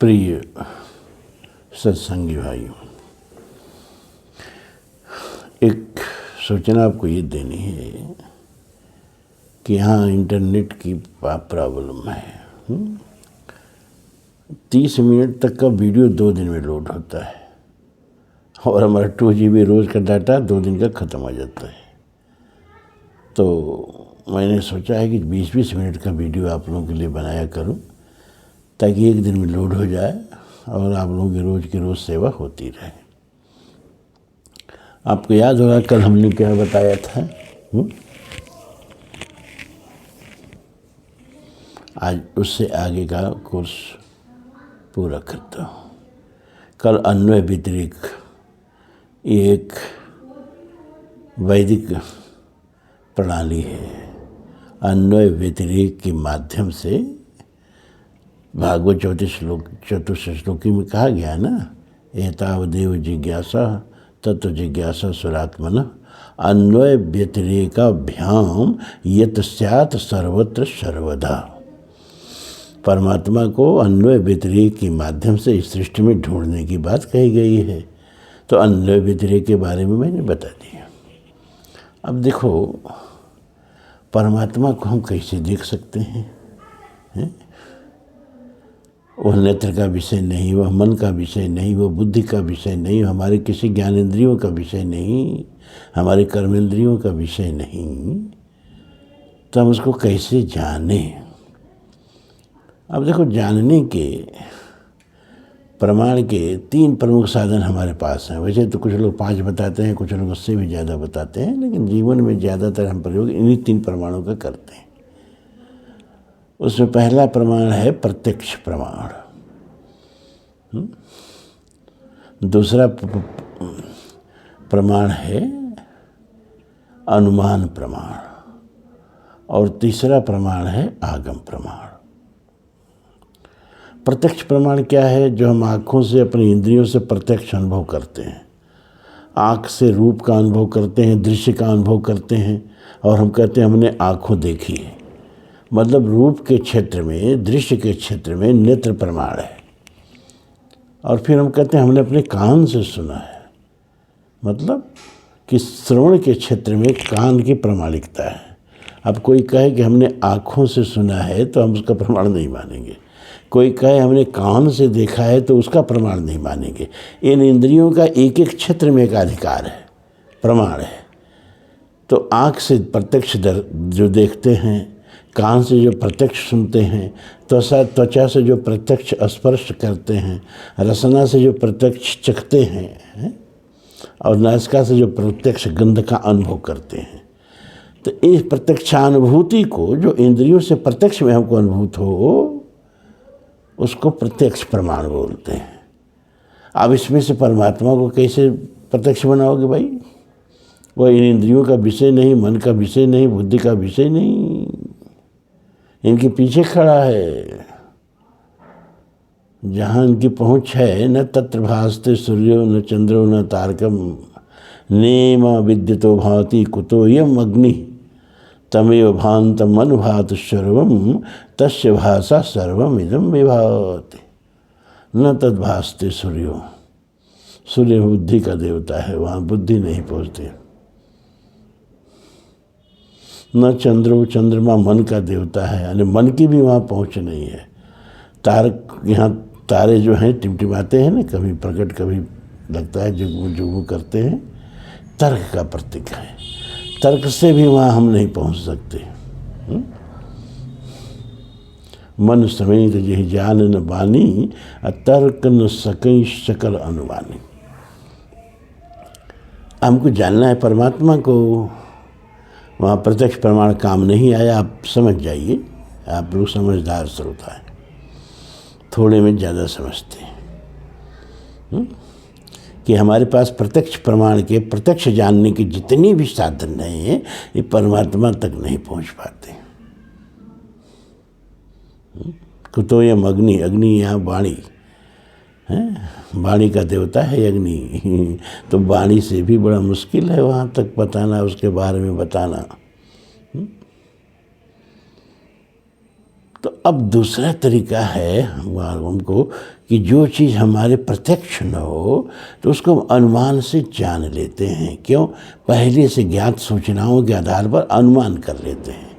प्रिय सत्संगी भाइयों, एक सूचना आपको ये देनी है कि यहाँ इंटरनेट की प्रॉब्लम है। 30 मिनट तक का वीडियो 2 दिन में लोड होता है और हमारा 2 GB रोज़ का डाटा 2 दिन का ख़त्म हो जाता है। तो मैंने सोचा है कि 20-20 मिनट का वीडियो आप लोगों के लिए बनाया करूं ताकि 1 दिन में लोड हो जाए और आप लोगों की रोज़ की रोज़ सेवा होती रहे। आपको याद होगा कल हमने क्या बताया था? आज उससे आगे का कोर्स पूरा करता हूँ। कल अन्वय व्यतिरेक एक वैदिक प्रणाली है। अन्वय व्यतिरेक के माध्यम से भागवत चतुर्थ श्लोकी में कहा गया ना, एतावदेव जिज्ञासा तत्व जिज्ञासा सुरात्मन अन्वय व्यतिरेकाभ्याम यत स्यात् सर्वत्र सर्वदा। परमात्मा को अन्वय व्यतिरेक के माध्यम से इस सृष्टि में ढूंढने की बात कही गई है। तो अन्वय व्यतिरेक के बारे में मैंने बता दिया। अब देखो, परमात्मा को हम कैसे देख सकते हैं? वह नेत्र का विषय नहीं, वह मन का विषय नहीं, वह बुद्धि का विषय नहीं, हमारे किसी ज्ञानेंद्रियों का विषय नहीं, हमारे कर्मेंद्रियों का विषय नहीं। तो हम उसको कैसे जानें? अब देखो, जानने के प्रमाण के 3 प्रमुख साधन हमारे पास हैं। वैसे तो कुछ लोग 5 बताते हैं, कुछ लोग उससे भी ज़्यादा बताते हैं, लेकिन जीवन में ज़्यादातर हम प्रयोग इन्हीं 3 प्रमाणों का करते हैं। उसमें पहला प्रमाण है प्रत्यक्ष प्रमाण, दूसरा प्रमाण है अनुमान प्रमाण और तीसरा प्रमाण है आगम प्रमाण। प्रत्यक्ष प्रमाण क्या है? जो हम आँखों से, अपनी इंद्रियों से प्रत्यक्ष अनुभव करते हैं। आँख से रूप का अनुभव करते हैं, दृश्य का अनुभव करते हैं और हम कहते हैं हमने आँखों देखी है। मतलब रूप के क्षेत्र में, दृश्य के क्षेत्र में नेत्र प्रमाण है। और फिर हम कहते हैं हमने अपने कान से सुना है। मतलब कि श्रवण के क्षेत्र में कान की प्रामाणिकता है। अब कोई कहे कि हमने आँखों से सुना है तो हम उसका प्रमाण नहीं मानेंगे। कोई कहे हमने कान से देखा है तो उसका प्रमाण नहीं मानेंगे। इन इंद्रियों का एक एक क्षेत्र में एक अधिकार है, प्रमाण है। तो आँख से प्रत्यक्ष जो देखते हैं, कान से जो प्रत्यक्ष सुनते हैं, त्वचा से जो प्रत्यक्ष स्पर्श करते हैं, रसना से जो प्रत्यक्ष चखते हैं और नासिका से जो प्रत्यक्ष गंध का अनुभव करते हैं। तो इस प्रत्यक्षानुभूति को, जो इंद्रियों से प्रत्यक्ष में हमको अनुभूत हो, उसको प्रत्यक्ष प्रमाण बोलते हैं। अब इसमें से परमात्मा को कैसे प्रत्यक्ष बनाओगे भाई? वह इन इंद्रियों का विषय नहीं, मन का विषय नहीं, बुद्धि का विषय नहीं, इनके पीछे खड़ा है। जहाँ इनकी पहुँच है, न तत्र भासते सूर्यो न चंद्रो न तारकम नेम विद्युतो भाति कुतो यम अग्नि तमेव भान्तम अनुभात सर्वम तस्य भाषा सर्वम इदम विभाति। न तद भासते सूर्यो, सूर्य बुद्धि का देवता है, वहाँ बुद्धि नहीं पहुँचती। न चंद्रो, चंद्रमा मन का देवता है, यानी मन की भी वहाँ पहुँच नहीं है। तारक, यहाँ तारे जो हैं टिमटिमाते हैं ना, कभी प्रकट कभी लगता है जुगमु जुगमु करते हैं, तर्क का प्रतीक है। तर्क से भी वहाँ हम नहीं पहुँच सकते। मन समेत यही जान न बानी, तर्क न सकई सकल अनुमानी। हमको जानना है परमात्मा को, वहाँ प्रत्यक्ष प्रमाण काम नहीं आया। आप समझ जाइए, आप लोग समझदार श्रोता है, थोड़े में ज़्यादा समझते हैं कि हमारे पास प्रत्यक्ष प्रमाण के, प्रत्यक्ष जानने के जितने भी साधन हैं, ये परमात्मा तक नहीं पहुँच पाते। कुतोयम अग्नि, अग्नि यहाँ वाणी है, वाणी का देवता है अग्नि। तो वाणी से भी बड़ा मुश्किल है वहाँ तक बताना, उसके बारे में बताना। तो अब दूसरा तरीका है हमको कि जो चीज़ हमारे प्रत्यक्ष न हो तो उसको हम अनुमान से जान लेते हैं। क्यों? पहले से ज्ञात सूचनाओं के आधार पर अनुमान कर लेते हैं।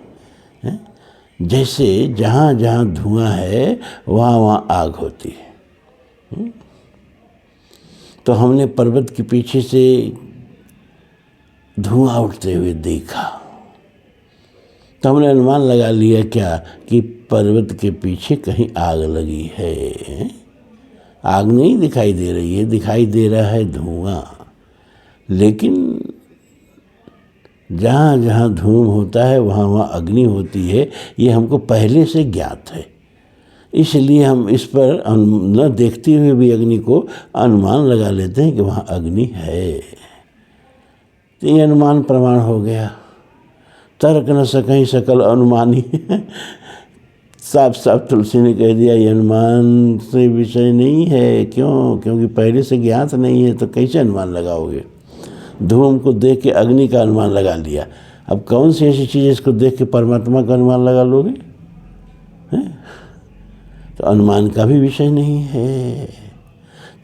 जैसे जहाँ जहाँ धुआं है वहाँ वहाँ आग होती है। तो हमने पर्वत के पीछे से धुआं उठते हुए देखा, तो हमने अनुमान लगा लिया क्या कि पर्वत के पीछे कहीं आग लगी है। आग नहीं दिखाई दे रही है, दिखाई दे रहा है धुआं। लेकिन जहाँ जहाँ धूम होता है वहाँ वहाँ अग्नि होती है, ये हमको पहले से ज्ञात है। इसलिए हम इस पर न देखते हुए भी अग्नि को अनुमान लगा लेते हैं कि वहाँ अग्नि है। तो ये अनुमान प्रमाण हो गया। तर्क न सकहीं सकल अनुमानी साफ साफ तुलसी ने कह दिया ये अनुमान से विषय नहीं है। क्यों? क्योंकि पहले से ज्ञात नहीं है, तो कैसे अनुमान लगाओगे? धूम को देख के अग्नि का अनुमान लगा लिया, अब कौन सी ऐसी चीज़ इसको देख के परमात्मा का अनुमान लगा लोगे? तो अनुमान का भी विषय नहीं है,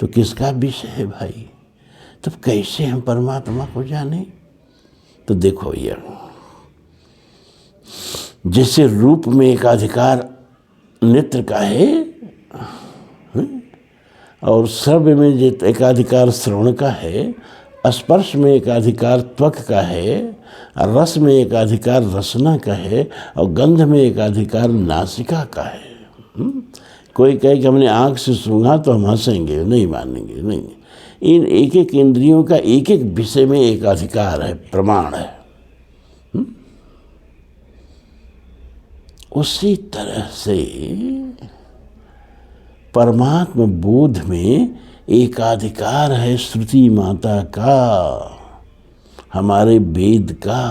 तो किसका विषय है भाई? तब कैसे हम परमात्मा को जाने? तो देखो यार, जैसे रूप में एकाधिकार नेत्र का है और श्रव्य में एकाधिकार श्रवण का है, स्पर्श में एकाधिकार त्वक का है, रस में एकाधिकार रसना का है और गंध में एकाधिकार नासिका का है। कोई कहे कि हमने आँख से सूंघा तो हम हंसेंगे, नहीं मानेंगे। नहीं, इन एक एक इंद्रियों का एक एक विषय में एकाधिकार है, प्रमाण है। उसी तरह से परमात्म बोध में एकाधिकार है श्रुति माता का, हमारे वेद का,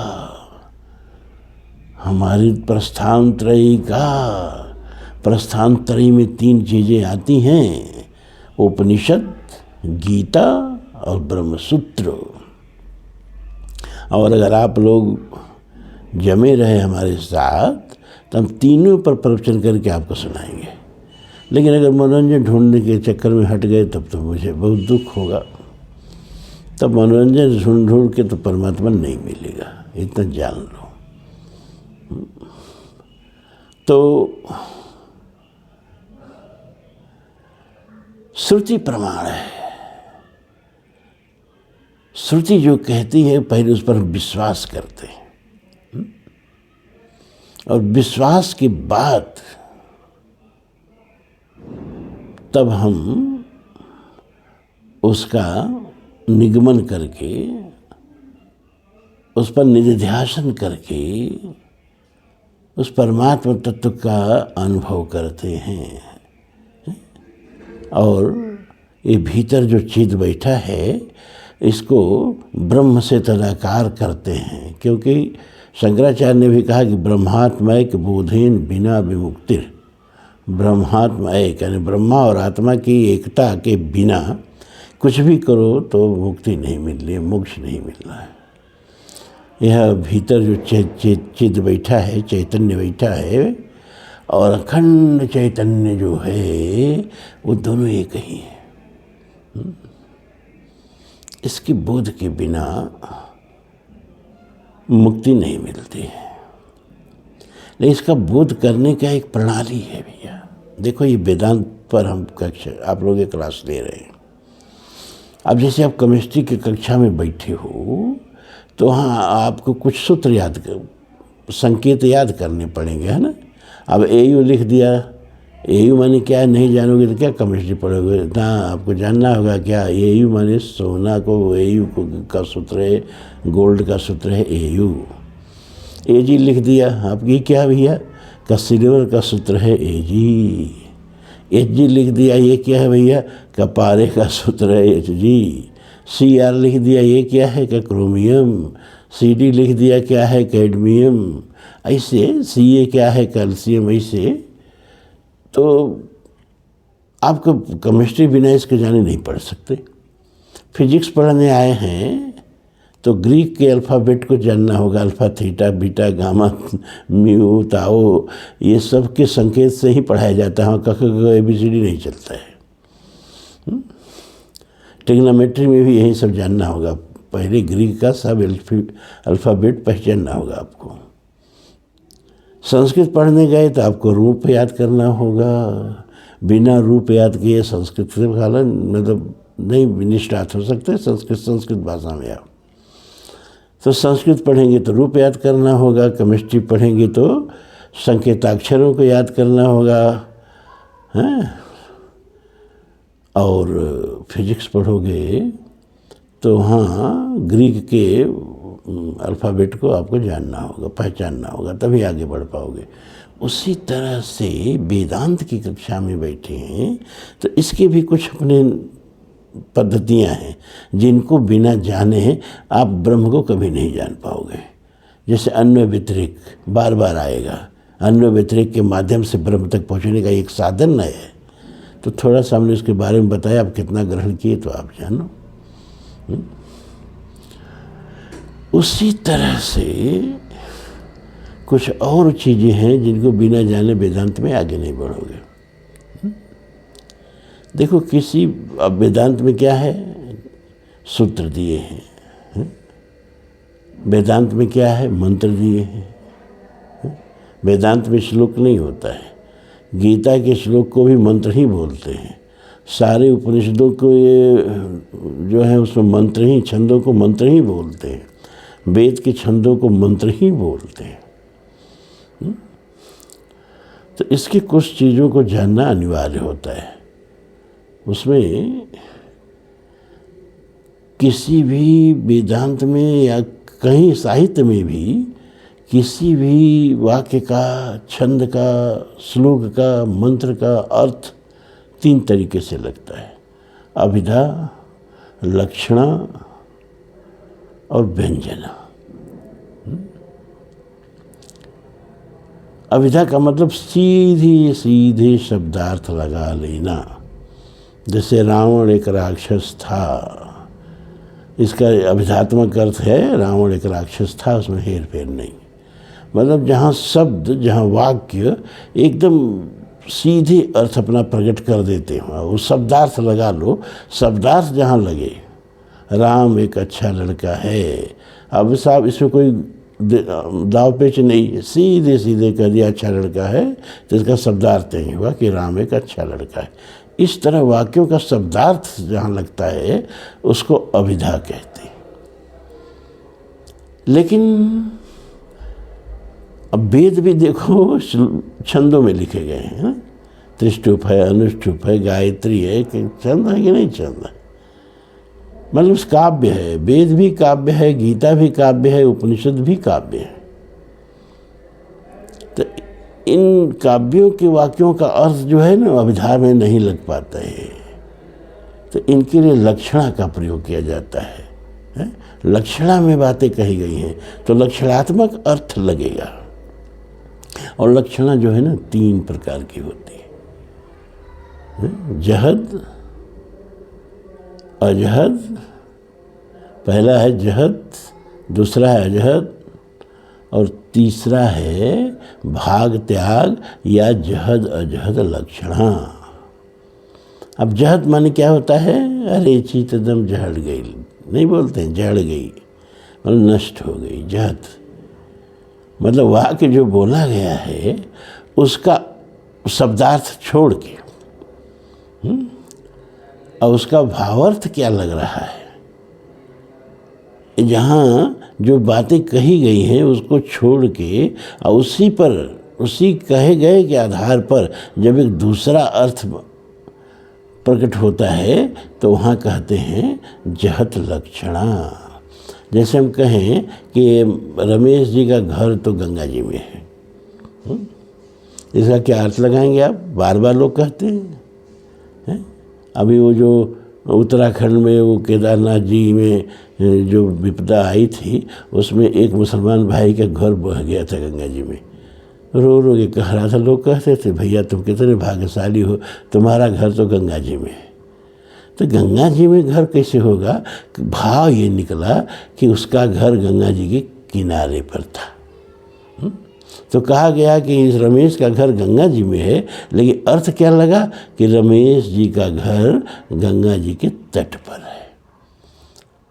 हमारी प्रस्थानत्रयी का। प्रस्थानत्रयी में 3 चीज़ें आती हैं, उपनिषद, गीता और ब्रह्मसूत्र। और अगर आप लोग जमे रहे हमारे साथ तो हम तीनों पर प्रवचन करके आपको सुनाएंगे। लेकिन अगर मनोरंजन ढूंढने के चक्कर में हट गए तब तो मुझे बहुत दुख होगा। तब मनोरंजन ढूंढ के तो परमात्मा नहीं मिलेगा, इतना जान लो। तो श्रुति प्रमाण है। श्रुति जो कहती है पहले उस पर विश्वास करते हैं, और विश्वास के बाद तब हम उसका निगमन करके, उस पर निधिध्यासन करके उस परमात्मा तत्व का अनुभव करते हैं। और ये भीतर जो चिद बैठा है इसको ब्रह्म से तदाकार करते हैं। क्योंकि शंकराचार्य ने भी कहा कि ब्रह्मात्मय के बोधेन बिना विमुक्तिर। ब्रह्मात्मा एक यानी ब्रह्मा और आत्मा की एकता के बिना कुछ भी करो तो मुक्ति नहीं मिल रही, मोक्ष नहीं मिल रहा है। यह भीतर जो चिद बैठा है, चैतन्य बैठा है, और अखंड चैतन्य जो है वो दोनों एक ही हैं। इसकी बोध के बिना मुक्ति नहीं मिलती है। लेकिन इसका बोध करने का एक प्रणाली है भैया। देखो ये वेदांत पर हम कक्षा आप लोग एक क्लास ले रहे हैं। अब जैसे आप केमिस्ट्री की कक्षा में बैठे हो तो वहाँ आपको कुछ सूत्र संकेत याद करने पड़ेंगे, है ना। अब AU लिख दिया, AU माने क्या नहीं जानोगे तो क्या केमिस्ट्री पढ़ोगे ना। आपको जानना होगा क्या AU माने सोना को AU का सूत्र है, गोल्ड का सूत्र है AU। AG लिख दिया, आपकी क्या भैया का सिल्वर का सूत्र है AG। HG लिख दिया, ये क्या है भैया का पारे का सूत्र है HG। CR लिख दिया, ये क्या है का क्रोमियम। CD लिख दिया, क्या है कैडमियम। ऐसे CA क्या है कैल्शियम। ऐसे तो आपको केमिस्ट्री बिना इसके जाने नहीं पढ़ सकते। फिजिक्स पढ़ने आए हैं तो ग्रीक के अल्फ़ाबेट को जानना होगा, alpha, theta, beta, gamma, mu, tau, ये सब के संकेत से ही पढ़ाया जाता है। क ख ग ABCD नहीं चलता है। ट्रिग्नोमेट्री में भी यही सब जानना होगा। पहले ग्रीक का सब अल्फ़ाबेट पहचानना होगा आपको। संस्कृत पढ़ने गए तो आपको रूप याद करना होगा। बिना रूप याद किए संस्कृत से मतलब नहीं निष्ठात हो सकते संस्कृत भाषा में आप। तो संस्कृत पढ़ेंगे तो रूप याद करना होगा, केमिस्ट्री पढ़ेंगे तो संकेताक्षरों को याद करना होगा, हैं? और फिजिक्स पढ़ोगे तो हाँ ग्रीक के अल्फ़ाबेट को आपको जानना होगा, पहचानना होगा, तभी आगे बढ़ पाओगे। उसी तरह से वेदांत की कक्षा में बैठे हैं तो इसके भी कुछ अपने पद्धतियाँ हैं जिनको बिना जाने आप ब्रह्म को कभी नहीं जान पाओगे। जैसे अन्वय व्यतिरेक बार बार आएगा, अन्वय व्यतिरेक के माध्यम से ब्रह्म तक पहुँचने का एक साधन है। तो थोड़ा सा हमने उसके बारे में बताया, आप कितना ग्रहण किए तो आप जानो। उसी तरह से कुछ और चीज़ें हैं जिनको बिना जाने वेदांत में आगे नहीं बढ़ोगे। देखो किसी अब वेदांत में क्या है, सूत्र दिए हैं। वेदांत में क्या है, मंत्र दिए हैं। वेदांत में श्लोक नहीं होता है। गीता के श्लोक को भी मंत्र ही बोलते हैं। सारे उपनिषदों को ये जो है उसमें मंत्र ही, छंदों को मंत्र ही बोलते हैं। वेद के छंदों को मंत्र ही बोलते हैं। तो इसकी कुछ चीज़ों को जानना अनिवार्य होता है। उसमें किसी भी वेदांत में या कहीं साहित्य में भी किसी भी वाक्य का, छंद का, श्लोक का, मंत्र का अर्थ 3 तरीके से लगता है: अभिधा, लक्षणा और व्यंजना। अभिधा का मतलब सीधे सीधे शब्दार्थ लगा लेना। जैसे रावण एक राक्षस था, इसका अभिधात्मक अर्थ है रावण एक राक्षस था, उसमें हेर फेर नहीं। मतलब जहाँ शब्द, जहाँ वाक्य एकदम सीधे अर्थ अपना प्रकट कर देते हो, वो शब्दार्थ लगा लो। शब्दार्थ जहाँ लगे, राम एक अच्छा लड़का है, अब साहब इसमें कोई दाव पेच नहीं, सीधे सीधे कह दिया अच्छा लड़का है, तो इसका शब्दार्थ नहीं हुआ कि राम एक अच्छा लड़का है। इस तरह वाक्यों का शब्दार्थ जहाँ लगता है उसको अभिधा कहते हैं। लेकिन अब वेद भी देखो छंदों में लिखे गए हैं। त्रिष्टुप है, अनुष्टुप है, गायत्री है, छंद है कि नहीं छंद है। मतलब काव्य है, वेद भी काव्य है, गीता भी काव्य है, उपनिषद भी काव्य है। तो इन काव्यों के वाक्यों का अर्थ जो है ना अभिधा में नहीं लग पाता है, तो इनके लिए लक्षणा का प्रयोग किया जाता है। लक्षणा में बातें कही गई हैं तो लक्षणात्मक अर्थ लगेगा। और लक्षणा जो है ना 3 प्रकार की होती है: जहद, अजहद, पहला है जहद, दूसरा है अजहद और तीसरा है भाग त्याग या जहद अजहद लक्षणा। अब जहद माने क्या होता है, अरे चीत एकदम जहड़ गई, नहीं बोलते हैं जहड़ गई, मतलब नष्ट हो गई। जहद मतलब वाक्य जो बोला गया है उसका शब्दार्थ छोड़ के और उसका भावार्थ क्या लग रहा है, जहाँ जो बातें कही गई हैं उसको छोड़ के और उसी कहे गए के आधार पर जब एक दूसरा अर्थ प्रकट होता है तो वहाँ कहते हैं जहत लक्षणा। जैसे हम कहें कि रमेश जी का घर तो गंगा जी में है, इसका क्या अर्थ लगाएंगे आप? बार बार लोग कहते हैं। अभी वो जो उत्तराखंड में वो केदारनाथ जी में जो विपदा आई थी उसमें एक मुसलमान भाई का घर बह गया था गंगा जी में, रो रो के कह रहा था। लोग कहते थे भैया तुम कितने भाग्यशाली हो, तुम्हारा घर तो गंगा जी में है। तो गंगा जी में घर कैसे होगा? भाव ये निकला कि उसका घर गंगा जी के किनारे पर था। तो कहा गया कि इस रमेश का घर गंगा जी में है, लेकिन अर्थ क्या लगा कि रमेश जी का घर गंगा जी के तट पर है।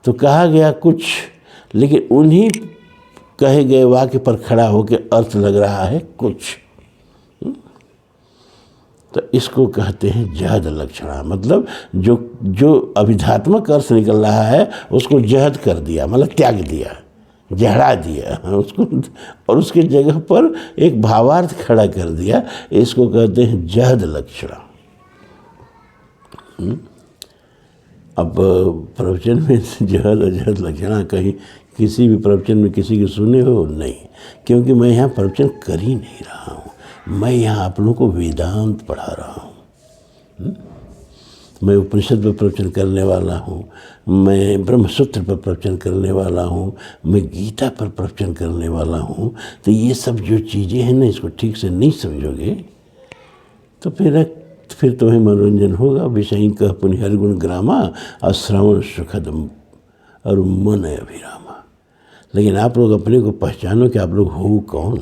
तो कहा गया कुछ, लेकिन उन्हीं कहे गए वाक्य पर खड़ा होकर अर्थ लग रहा है कुछ। तो इसको कहते हैं जहद लक्षणा, मतलब जो अभिधात्मक अर्थ निकल रहा है उसको जहद कर दिया, मतलब त्याग दिया, जहड़ा दिया उसको, और उसके जगह पर एक भावार्थ खड़ा कर दिया। इसको कहते हैं जहद लक्षणा। अब प्रवचन में जहद अजहद लक्षणा कहीं किसी भी प्रवचन में किसी के सुने हो? नहीं, क्योंकि मैं यहाँ प्रवचन कर ही नहीं रहा हूँ। मैं यहाँ आप लोगों को वेदांत पढ़ा रहा हूँ। मैं उपनिषद पर प्रवचन करने वाला हूँ, मैं ब्रह्मसूत्र पर प्रवचन करने वाला हूँ, मैं गीता पर प्रवचन करने वाला हूँ। तो ये सब जो चीज़ें हैं ना, इसको ठीक से नहीं समझोगे तो फिर तुम्हें मनोरंजन होगा। विषयी कह पुनि हरिगुण ग्रामा और श्रवण सुखदम और मन अभिरामा। लेकिन आप लोग अपने को पहचानो कि आप लोग हो कौन।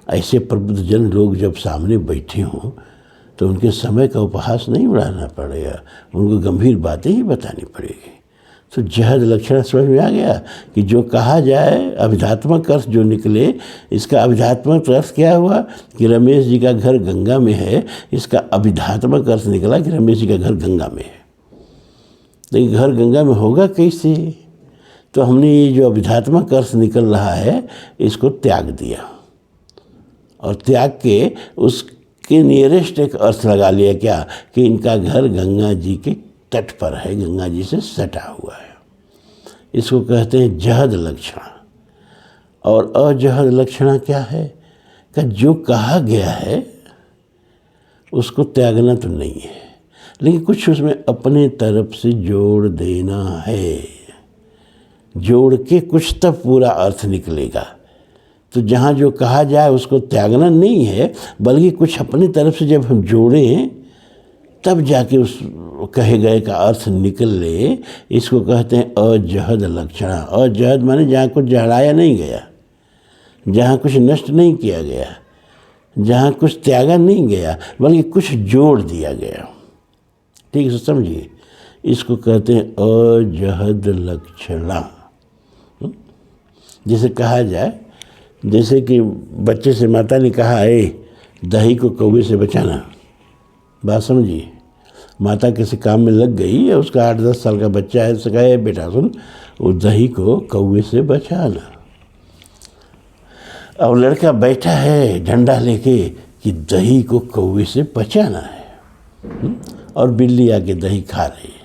ऐसे प्रबुद्ध जन लोग जब सामने बैठे हों तो उनके समय का उपहास नहीं उड़ाना पड़ेगा, उनको गंभीर बातें ही बतानी पड़ेगी। तो जहद लक्षण समझ में आ गया कि जो कहा जाए अभिधात्मक अर्थ जो निकले, इसका अभिधात्मक अर्थ क्या हुआ कि रमेश जी का घर गंगा में है। इसका अभिधात्मक अर्थ निकला कि रमेश जी का घर गंगा में है। लेकिन घर गंगा में होगा कैसे? तो हमने ये जो अभिधात्मक अर्थ निकल रहा है इसको त्याग दिया, और त्याग के उसके नियरेस्ट एक अर्थ लगा लिया, क्या कि इनका घर गंगा जी के तट पर है, गंगा जी से सटा हुआ है। इसको कहते हैं जहद लक्षणा। और अजहद लक्षणा क्या है? कि जो कहा गया है उसको त्यागना तो नहीं है, लेकिन कुछ उसमें अपने तरफ से जोड़ देना है। जोड़ के कुछ तब पूरा अर्थ निकलेगा। तो जहाँ जो कहा जाए उसको त्यागना नहीं है, बल्कि कुछ अपनी तरफ से जब हम जोड़ें तब जाके उस कहे गए का अर्थ निकल ले। इसको कहते हैं अजहद लक्षणा। अजहद माने जहाँ कुछ जहराया नहीं गया, जहाँ कुछ नष्ट नहीं किया गया, जहाँ कुछ त्यागा नहीं गया, बल्कि कुछ जोड़ दिया गया। ठीक है, समझिए। इसको कहते हैं अजहद लक्षणा। जैसे कहा जाए, जैसे कि बच्चे से माता ने कहा है दही को कौवे से बचाना। बात समझिए। माता किसी काम में लग गई है, उसका 8-10 साल का बच्चा है, उससे कहा बेटा सुन, वो दही को कौवे से बचाना। और लड़का बैठा है झंडा लेके कि दही को कौवे से बचाना है, और बिल्ली आके दही खा रही है।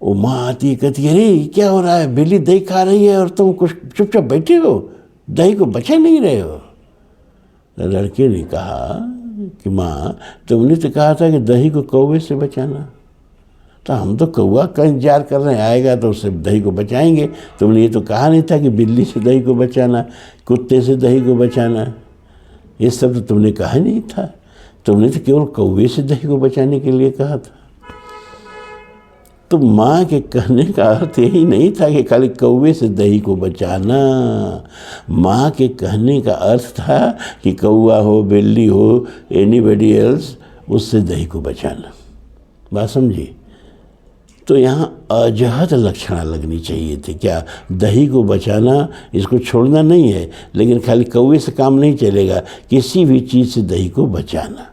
वो माँ आती है, कहती है अरे क्या हो रहा है, बिल्ली दही खा रही है और तुम कुछ चुपचाप बैठे हो, दही को बचा नहीं रहे हो। लड़के ने कहा कि माँ तुमने तो कहा था कि दही को कौवे से बचाना, तो हम तो कौवा का इंतजार कर रहे हैं, आएगा तो उससे दही को बचाएंगे। तुमने ये तो कहा नहीं था कि बिल्ली से दही को बचाना, कुत्ते से दही को बचाना, ये सब तो तुमने कहा नहीं था। तुमने तो केवल कौवे से दही को बचाने के लिए कहा था। तो माँ के कहने का अर्थ यही नहीं था कि खाली कौवे से दही को बचाना। माँ के कहने का अर्थ था कि कौवा हो, बिल्ली हो, एनीबडी एल्स, उससे दही को बचाना। बात समझिए। तो यहाँ अजहद लक्षणा लगनी चाहिए थी। क्या? दही को बचाना, इसको छोड़ना नहीं है, लेकिन खाली कौवे से काम नहीं चलेगा, किसी भी चीज़ से दही को बचाना।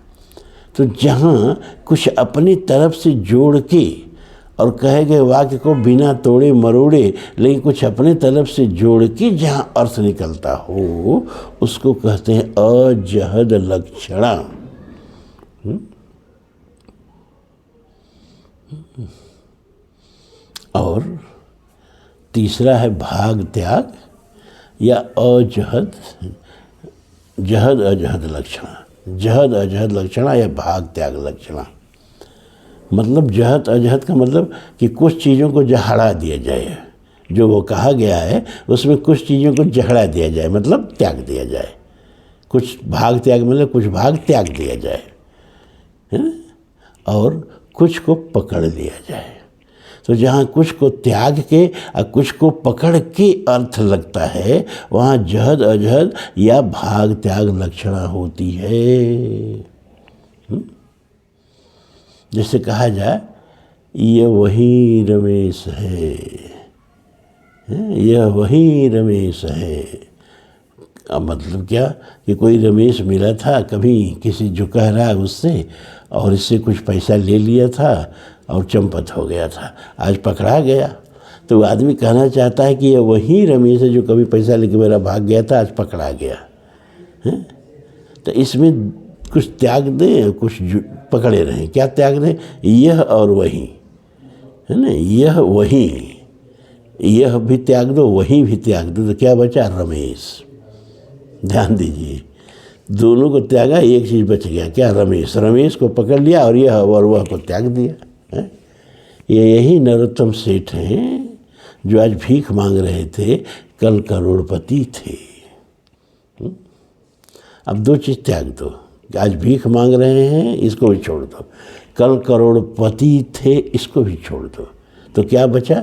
तो जहाँ कुछ अपनी तरफ से जोड़ के और कहे गए वाक्य को बिना तोड़े मरोड़े, लेकिन कुछ अपने तरफ से जोड़ के जहाँ अर्थ निकलता हो, उसको कहते हैं अजहद लक्षणा। और तीसरा है भाग त्याग या अजहद, जहद अजहद लक्षणा। जहद अजहद लक्षणा या भाग त्याग लक्षणा। मतलब जहद अजहद का मतलब कि कुछ चीज़ों को जहड़ा दिया जाए, जो वो कहा गया है उसमें कुछ चीज़ों को जहड़ा दिया जाए, मतलब त्याग दिया जाए। कुछ भाग त्याग मतलब कुछ भाग त्याग दिया जाए, है ना। और कुछ को पकड़ लिया जाए। तो जहाँ कुछ को त्याग के और कुछ को पकड़ के अर्थ लगता है, वहाँ जहद अजहद या भाग त्याग लक्षणा होती है। जैसे कहा जाए ये वही रमेश है, यह वही रमेश है। अब मतलब क्या कि कोई रमेश मिला था कभी, किसी जो कह रहा है उससे, और इससे कुछ पैसा ले लिया था और चंपत हो गया था, आज पकड़ा गया। तो वो आदमी कहना चाहता है कि ये वही रमेश है जो कभी पैसा लेके मेरा भाग गया था, आज पकड़ा गया है। तो इसमें कुछ त्याग दें, कुछ पकड़े रहें। क्या त्याग दें? यह और वही है ना, यह वही, यह भी त्याग दो, वही भी त्याग दो, तो क्या बचा? रमेश। ध्यान दीजिए, दोनों को त्यागा, एक चीज़ बच गया, क्या? रमेश। रमेश को पकड़ लिया और यह और वह को त्याग दिया है। ये यही नरोत्तम सेठ हैं जो आज भीख मांग रहे थे, कल करोड़पति थे। अब दो चीज़ त्याग दो, आज भीख मांग रहे हैं, इसको भी छोड़ दो, कल करोड़पति थे, इसको भी छोड़ दो, तो क्या बचा?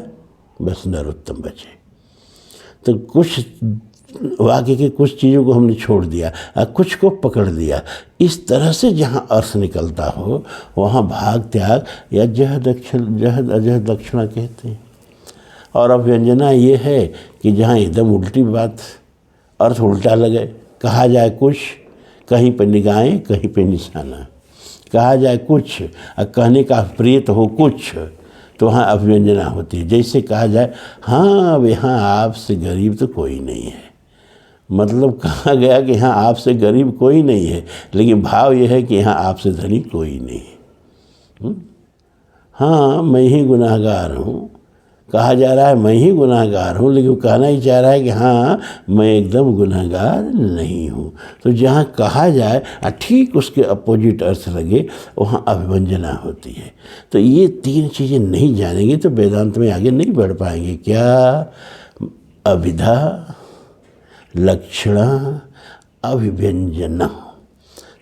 बस नरोत्तम बचे। तो कुछ वाक्य के कुछ चीज़ों को हमने छोड़ दिया और कुछ को पकड़ लिया। इस तरह से जहाँ अर्थ निकलता हो वहाँ भाग त्याग या जहद अजहद लक्षणा कहते हैं। और अभ्यंजना ये है कि जहाँ एकदम उल्टी बात, अर्थ उल्टा लगे, कहा जाए कुछ, कहीं पर निगाहें कहीं पर निशाना, कहा जाए कुछ और कहने का प्रेत हो कुछ, तो वहाँ अभ्यंजना होती है। जैसे कहा जाए हाँ अब यहाँ आपसे गरीब तो कोई नहीं है, मतलब कहा गया कि यहाँ आपसे गरीब कोई नहीं है, लेकिन भाव यह है कि यहाँ आपसे धनी कोई नहीं है। हाँ मैं ही गुनाहगार हूँ, कहा जा रहा है मैं ही गुनाहगार हूँ, लेकिन कहना ही चाह रहा है कि हाँ मैं एकदम गुनाहगार नहीं हूँ। तो जहाँ कहा जाए ठीक उसके अपोजिट अर्थ लगे, वहाँ अभिव्यंजना होती है। तो ये तीन चीज़ें नहीं जानेंगे तो वेदांत में आगे नहीं बढ़ पाएंगे। क्या? अभिधा, लक्षणा, अभिव्यंजना।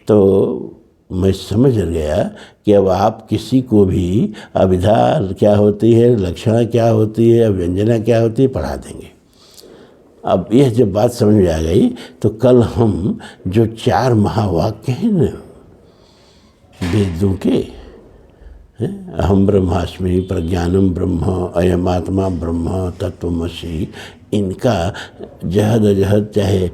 तो मैं समझ गया कि अब आप किसी को भी अभिधा क्या होती है, लक्षणा क्या होती है, अभिव्यंजना क्या होती है पढ़ा देंगे। अब यह जब बात समझ में आ गई तो कल हम जो 4 महावाक्य हैं ना वेदों के, अहम ब्रह्मास्मि, प्रज्ञानम ब्रह्म, अयमात्मा ब्रह्म, तत्वमसि, इनका जहद अजहद चाहे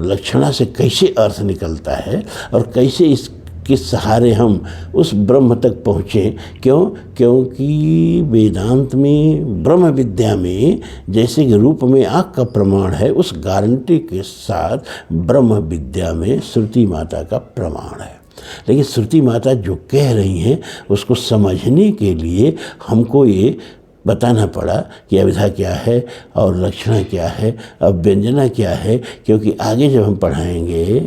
लक्षणा से कैसे अर्थ निकलता है और कैसे इसके सहारे हम उस ब्रह्म तक पहुँचें। क्यों? क्योंकि वेदांत में, ब्रह्म विद्या में जैसे कि रूप में आँख का प्रमाण है, उस गारंटी के साथ ब्रह्म विद्या में श्रुति माता का प्रमाण है। लेकिन श्रुति माता जो कह रही हैं उसको समझने के लिए हमको ये बताना पड़ा कि अभिधा क्या है और लक्षणा क्या है, अभिव्यंजना क्या है, क्योंकि आगे जब हम पढ़ाएंगे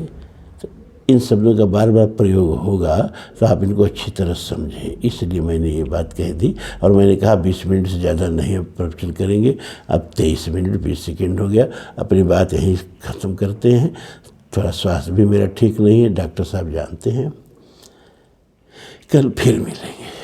तो इन शब्दों का बार बार प्रयोग होगा, तो आप इनको अच्छी तरह समझें। इसलिए मैंने ये बात कह दी और मैंने कहा 20 मिनट से ज़्यादा नहीं प्रवचन करेंगे। अब 23 मिनट 20 सेकेंड हो गया, अपनी बात यहीं ख़त्म करते हैं। थोड़ा स्वास्थ्य भी मेरा ठीक नहीं है, डॉक्टर साहब जानते हैं। कल फिर मिलेंगे।